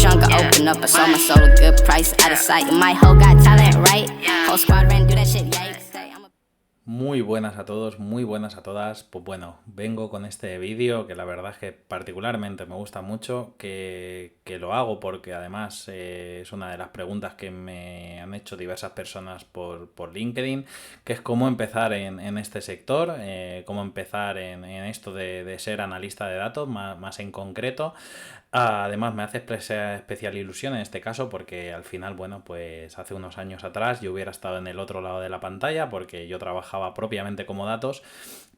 trunk, I open up, I sold my soul a good price, out of sight. My hoe got talent, right? Whole squad ran, do that shit, yikes. Muy buenas a todos, muy buenas a todas. Pues bueno, vengo con este vídeo que la verdad es que particularmente me gusta mucho, que lo hago porque además es una de las preguntas que me han hecho diversas personas por LinkedIn, que es cómo empezar en este sector, cómo empezar en esto de ser analista de datos, más en concreto. Además me hace especial ilusión en este caso porque al final, bueno, pues hace unos años atrás yo hubiera estado en el otro lado de la pantalla porque yo trabajaba propiamente como datos,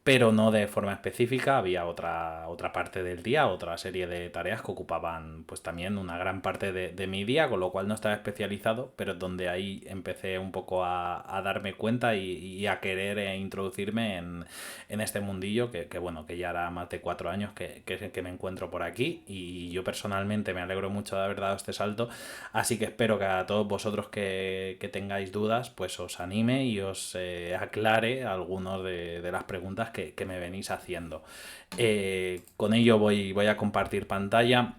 pero no de forma específica. Había otra parte del día, otra serie de tareas que ocupaban pues también una gran parte de mi día, con lo cual no estaba especializado, pero donde ahí empecé un poco a darme cuenta y a querer introducirme en este mundillo que bueno, que ya hará más de 4 años que me encuentro por aquí, y yo personalmente me alegro mucho de haber dado este salto, así que espero que a todos vosotros que tengáis dudas pues os anime y os aclare algunos de las preguntas que me venís haciendo. Con ello voy a compartir pantalla.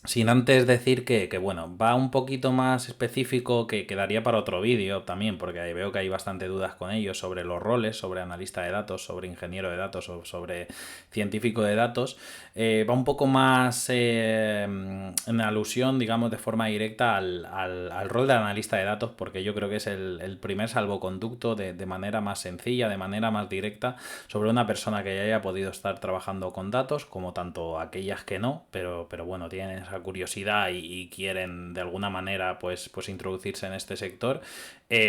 Sin antes decir que, bueno, va un poquito más específico, que quedaría para otro vídeo también, porque ahí veo que hay bastante dudas con ello sobre los roles, sobre analista de datos, sobre ingeniero de datos o sobre científico de datos. Va un poco más en alusión, digamos, de forma directa al rol de analista de datos, porque yo creo que es el primer salvoconducto de manera más sencilla, de manera más directa, sobre una persona que ya haya podido estar trabajando con datos, como tanto aquellas que no, pero bueno, tienen esa curiosidad y quieren de alguna manera pues introducirse en este sector,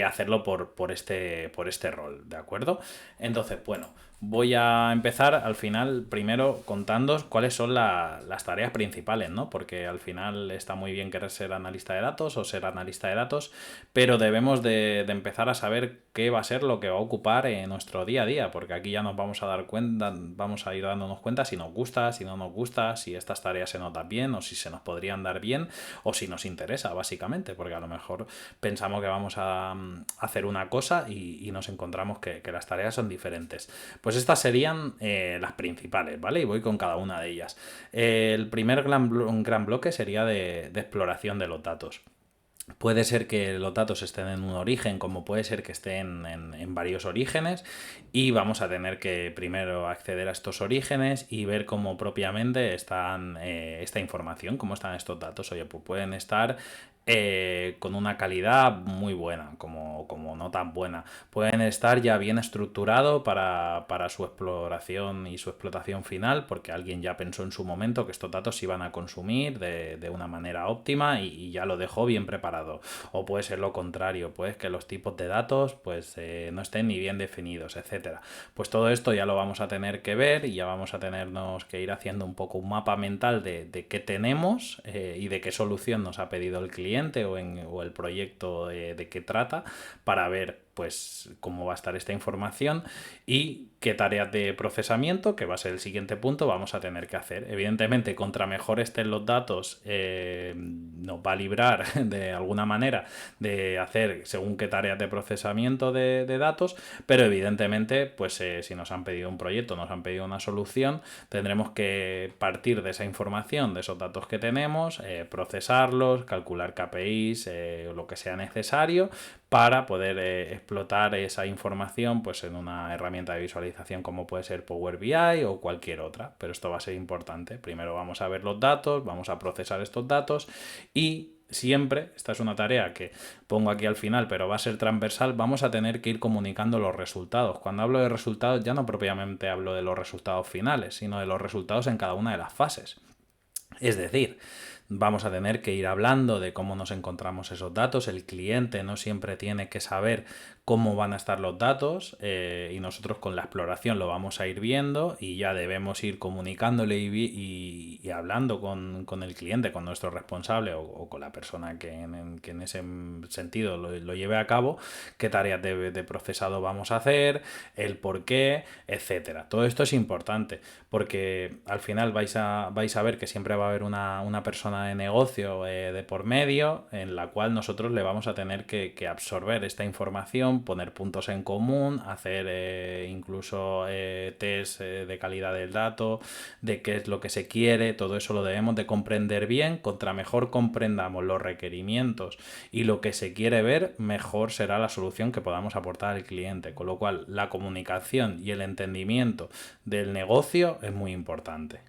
hacerlo por este rol, ¿de acuerdo? Entonces, bueno, voy a empezar al final primero contándoos cuáles son las tareas principales, ¿no? Porque al final está muy bien querer ser analista de datos o ser analista de datos, pero debemos de empezar a saber qué va a ser lo que va a ocupar en nuestro día a día, porque aquí ya nos vamos a dar cuenta, vamos a ir dándonos cuenta si nos gusta, si no nos gusta, si estas tareas se notan bien o si se nos podrían dar bien o si nos interesa, básicamente, porque a lo mejor pensamos que vamos a hacer una cosa y nos encontramos que las tareas son diferentes. Pues estas serían las principales, ¿vale? Y voy con cada una de ellas. El primer gran bloque sería de exploración de los datos. Puede ser que los datos estén en un origen, como puede ser que estén en varios orígenes, y vamos a tener que primero acceder a estos orígenes y ver cómo propiamente están esta información, cómo están estos datos. Oye, pues pueden estar con una calidad muy buena, como no tan buena. Pueden estar ya bien estructurado para su exploración y su explotación final, porque alguien ya pensó en su momento que estos datos se iban a consumir de una manera óptima y ya lo dejó bien preparado. O puede ser lo contrario, pues que los tipos de datos pues no estén ni bien definidos, etcétera. Pues todo esto ya lo vamos a tener que ver y ya vamos a tenernos que ir haciendo un poco un mapa mental de qué tenemos y de qué solución nos ha pedido el cliente o el proyecto de qué trata, para ver pues cómo va a estar esta información y qué tareas de procesamiento, que va a ser el siguiente punto, vamos a tener que hacer. Evidentemente, contra mejor estén los datos, nos va a librar de alguna manera de hacer según qué tareas de procesamiento de datos, pero evidentemente, pues si nos han pedido un proyecto, nos han pedido una solución, tendremos que partir de esa información, de esos datos que tenemos, procesarlos, calcular KPIs, lo que sea necesario, para poder explotar esa información pues en una herramienta de visualización como puede ser Power BI o cualquier otra. Pero esto va a ser importante. Primero vamos a ver los datos, vamos a procesar estos datos y siempre, esta es una tarea que pongo aquí al final, pero va a ser transversal, vamos a tener que ir comunicando los resultados. Cuando hablo de resultados ya no propiamente hablo de los resultados finales, sino de los resultados en cada una de las fases. Es decir, vamos a tener que ir hablando de cómo nos encontramos esos datos. El cliente no siempre tiene que saber cómo van a estar los datos y nosotros con la exploración lo vamos a ir viendo y ya debemos ir comunicándole y hablando con el cliente, con nuestro responsable o con la persona que en ese sentido lo lleve a cabo, qué tareas de procesado vamos a hacer, el por qué, etcétera. Todo esto es importante porque al final vais a ver que siempre va a haber una persona lógica de negocio de por medio, en la cual nosotros le vamos a tener que absorber esta información, poner puntos en común, hacer incluso test de calidad del dato, de qué es lo que se quiere. Todo eso lo debemos de comprender bien. Contra mejor comprendamos los requerimientos y lo que se quiere ver, mejor será la solución que podamos aportar al cliente. Con lo cual, la comunicación y el entendimiento del negocio es muy importante.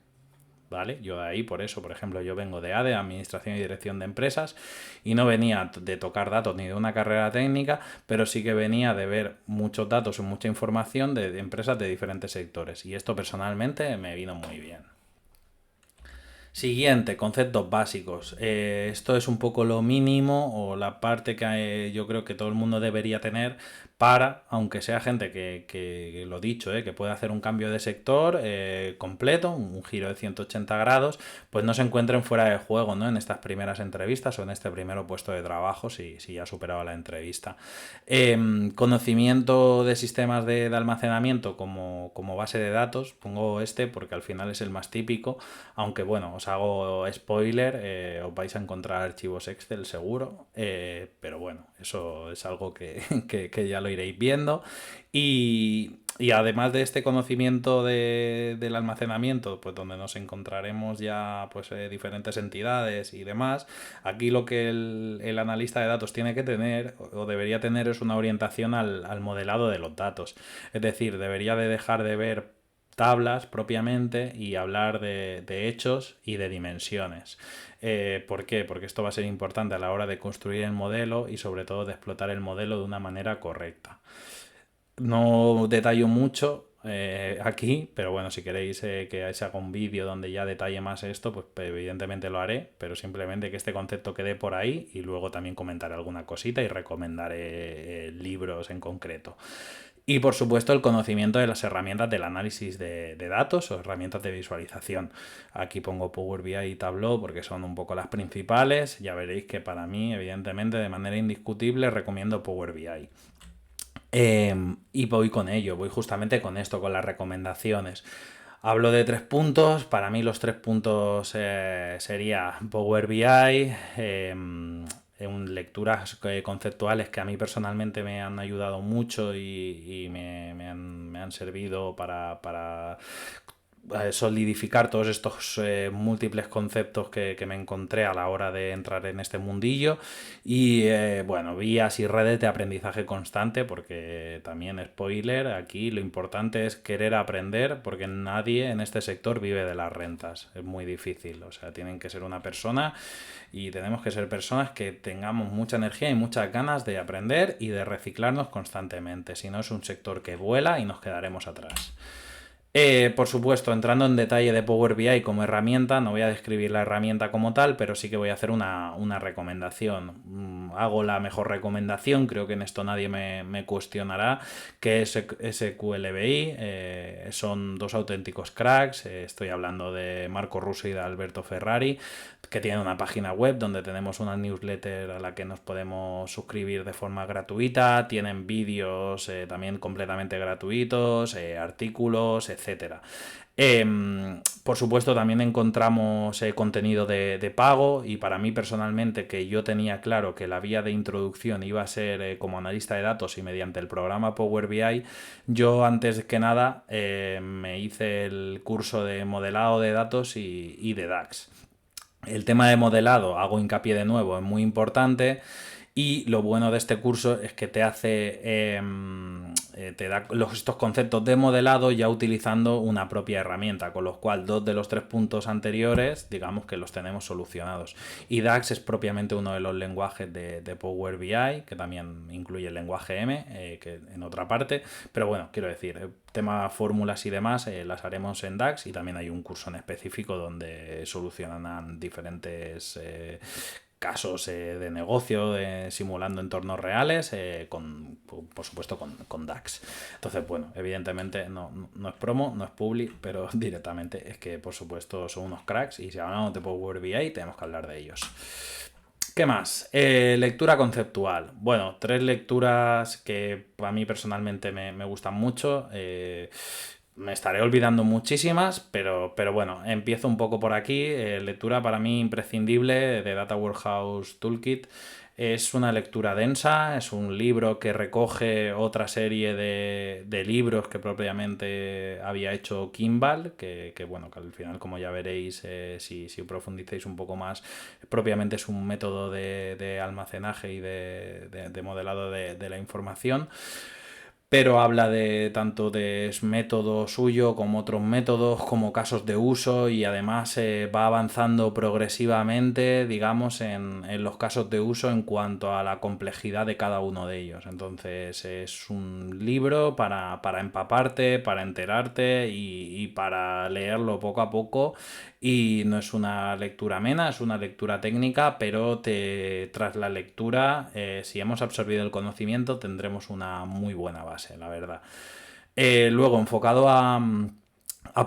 ¿Vale? Yo de ahí, por eso, por ejemplo, yo vengo de ADE, Administración y Dirección de Empresas, y no venía de tocar datos ni de una carrera técnica, pero sí que venía de ver muchos datos y mucha información de empresas de diferentes sectores. Y esto personalmente me vino muy bien. Siguiente, conceptos básicos. Esto es un poco lo mínimo o la parte que yo creo que todo el mundo debería tener para, aunque sea gente que lo dicho, que puede hacer un cambio de sector completo, un giro de 180 grados, pues no se encuentren fuera de juego, ¿no? En estas primeras entrevistas o en este primer puesto de trabajo, si ya ha superado la entrevista. Conocimiento de sistemas de almacenamiento como base de datos, pongo este porque al final es el más típico, aunque bueno, os hago spoiler, os vais a encontrar archivos Excel seguro, pero bueno, eso es algo que ya lo iréis viendo. Y además de este conocimiento del almacenamiento, pues donde nos encontraremos ya pues diferentes entidades y demás, aquí lo que el analista de datos tiene que tener o debería tener es una orientación al modelado de los datos. Es decir, debería de dejar de ver tablas propiamente y hablar de hechos y de dimensiones. ¿Por qué? Porque esto va a ser importante a la hora de construir el modelo y sobre todo de explotar el modelo de una manera correcta. No detallo mucho aquí, pero bueno, si queréis que se haga un vídeo donde ya detalle más esto, pues evidentemente lo haré, pero simplemente que este concepto quede por ahí y luego también comentaré alguna cosita y recomendaré libros en concreto. Y por supuesto el conocimiento de las herramientas del análisis de datos o herramientas de visualización. Aquí pongo Power BI y Tableau porque son un poco las principales. Ya veréis que para mí, evidentemente, de manera indiscutible, recomiendo Power BI. Y voy con ello, voy justamente con esto, con las recomendaciones. Hablo de 3 puntos, para mí los 3 puntos sería Power BI, lecturas conceptuales que a mí personalmente me han ayudado mucho y me han servido para solidificar todos estos múltiples conceptos que me encontré a la hora de entrar en este mundillo y bueno, vías y redes de aprendizaje constante, porque también spoiler, aquí lo importante es querer aprender, porque nadie en este sector vive de las rentas, es muy difícil, o sea, tienen que ser una persona y tenemos que ser personas que tengamos mucha energía y muchas ganas de aprender y de reciclarnos constantemente, si no es un sector que vuela y nos quedaremos atrás. Por supuesto, entrando en detalle de Power BI como herramienta, no voy a describir la herramienta como tal, pero sí que voy a hacer una recomendación. Hago la mejor recomendación, creo que en esto nadie me cuestionará, que es SQLBI. Son dos auténticos cracks. Estoy hablando de Marco Russo y de Alberto Ferrari, que tienen una página web donde tenemos una newsletter a la que nos podemos suscribir de forma gratuita. Tienen vídeos también completamente gratuitos, artículos, etcétera. Por supuesto también encontramos contenido de pago, y para mí personalmente, que yo tenía claro que la vía de introducción iba a ser como analista de datos y mediante el programa Power BI, yo antes que nada me hice el curso de modelado de datos y de DAX. El tema de modelado, hago hincapié de nuevo, es muy importante. Y lo bueno de este curso es que te hace, te da estos conceptos de modelado ya utilizando una propia herramienta, con lo cual 2 de los 3 puntos anteriores, digamos que los tenemos solucionados. Y DAX es propiamente uno de los lenguajes de Power BI, que también incluye el lenguaje M, que en otra parte. Pero bueno, quiero decir, tema fórmulas y demás, las haremos en DAX, y también hay un curso en específico donde solucionan diferentes casos de negocio, simulando entornos reales, por supuesto con DAX. Entonces, bueno, evidentemente no es promo, no es publi, pero directamente es que, por supuesto, son unos cracks, y si hablamos de Power BI tenemos que hablar de ellos. ¿Qué más? Lectura conceptual. Bueno, 3 lecturas que a mí personalmente me gustan mucho. me estaré olvidando muchísimas, pero bueno, empiezo un poco por aquí. Lectura para mí imprescindible de Data Warehouse Toolkit. Es una lectura densa, es un libro que recoge otra serie de libros que propiamente había hecho Kimball, bueno, que al final, como ya veréis, si profundicéis un poco más, propiamente es un método de almacenaje y de modelado de la información, pero habla de tanto de método suyo como otros métodos, como casos de uso, y además va avanzando progresivamente, digamos, en los casos de uso en cuanto a la complejidad de cada uno de ellos. Entonces es un libro para empaparte, para enterarte y para leerlo poco a poco, y no es una lectura amena, es una lectura técnica, pero tras la lectura, si hemos absorbido el conocimiento, tendremos una muy buena base, la verdad. Luego, enfocado a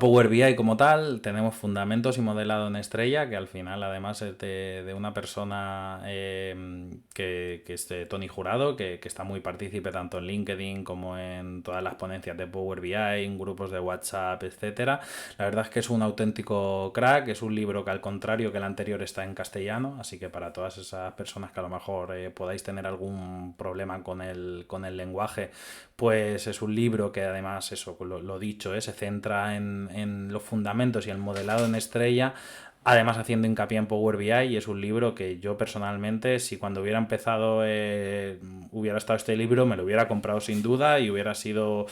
Power BI como tal, tenemos fundamentos y modelado en estrella, que al final además es de una persona que es Tony Jurado, que está muy partícipe tanto en LinkedIn como en todas las ponencias de Power BI, en grupos de WhatsApp, etcétera. La verdad es que es un auténtico crack, es un libro que al contrario que el anterior está en castellano, así que para todas esas personas que a lo mejor podáis tener algún problema con el lenguaje, pues es un libro que además, eso, lo dicho, se centra en los fundamentos y el modelado en estrella, además haciendo hincapié en Power BI, y es un libro que yo personalmente, si cuando hubiera empezado hubiera estado este libro, me lo hubiera comprado sin duda y hubiera sido,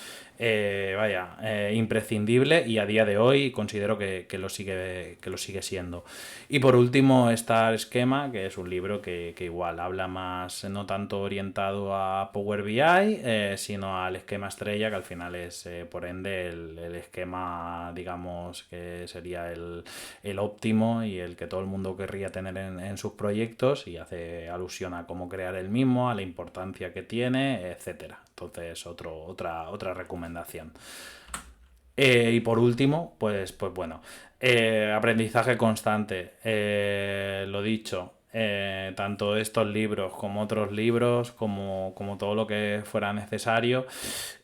imprescindible, y a día de hoy considero que lo sigue siendo. Y por último está el Esquema, que es un libro que igual habla más, no tanto orientado a Power BI, sino al esquema estrella, que al final es, por ende, el esquema, digamos, que sería el óptimo y el que todo el mundo querría tener en sus proyectos, y hace alusión a cómo crear el mismo, a la importancia que tiene, etcétera. Entonces, otra recomendación. Y por último, pues bueno, aprendizaje constante. Lo dicho, tanto estos libros como otros libros, como todo lo que fuera necesario.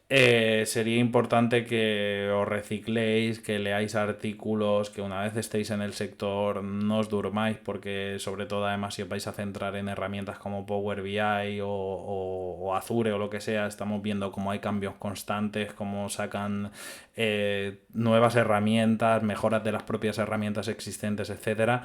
Sería importante que os recicléis, que leáis artículos, que una vez estéis en el sector no os durmáis, porque sobre todo además si os vais a centrar en herramientas como Power BI o Azure o lo que sea, estamos viendo cómo hay cambios constantes, cómo sacan nuevas herramientas, mejoras de las propias herramientas existentes, etcétera.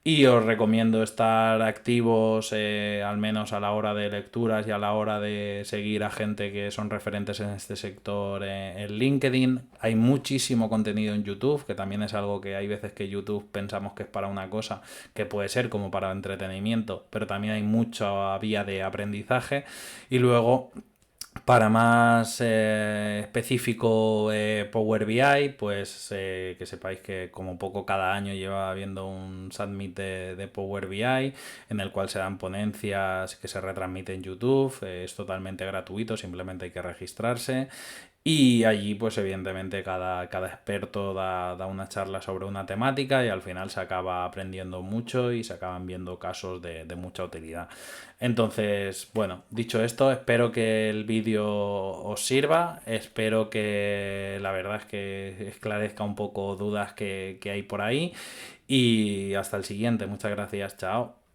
Y os recomiendo estar activos, al menos a la hora de lecturas y a la hora de seguir a gente que son referentes en este sector, en LinkedIn. Hay muchísimo contenido en YouTube, que también es algo que hay veces que YouTube pensamos que es para una cosa, que puede ser como para entretenimiento, pero también hay mucha vía de aprendizaje. Y luego, para más específico, Power BI, pues que sepáis que como poco cada año lleva habiendo un Summit de Power BI, en el cual se dan ponencias que se retransmiten en YouTube. Es totalmente gratuito, simplemente hay que registrarse. Y allí, pues evidentemente, cada experto da una charla sobre una temática, y al final se acaba aprendiendo mucho y se acaban viendo casos de mucha utilidad. Entonces, bueno, dicho esto, espero que el vídeo os sirva, espero que la verdad es que esclarezca un poco dudas que hay por ahí, y hasta el siguiente. Muchas gracias, chao.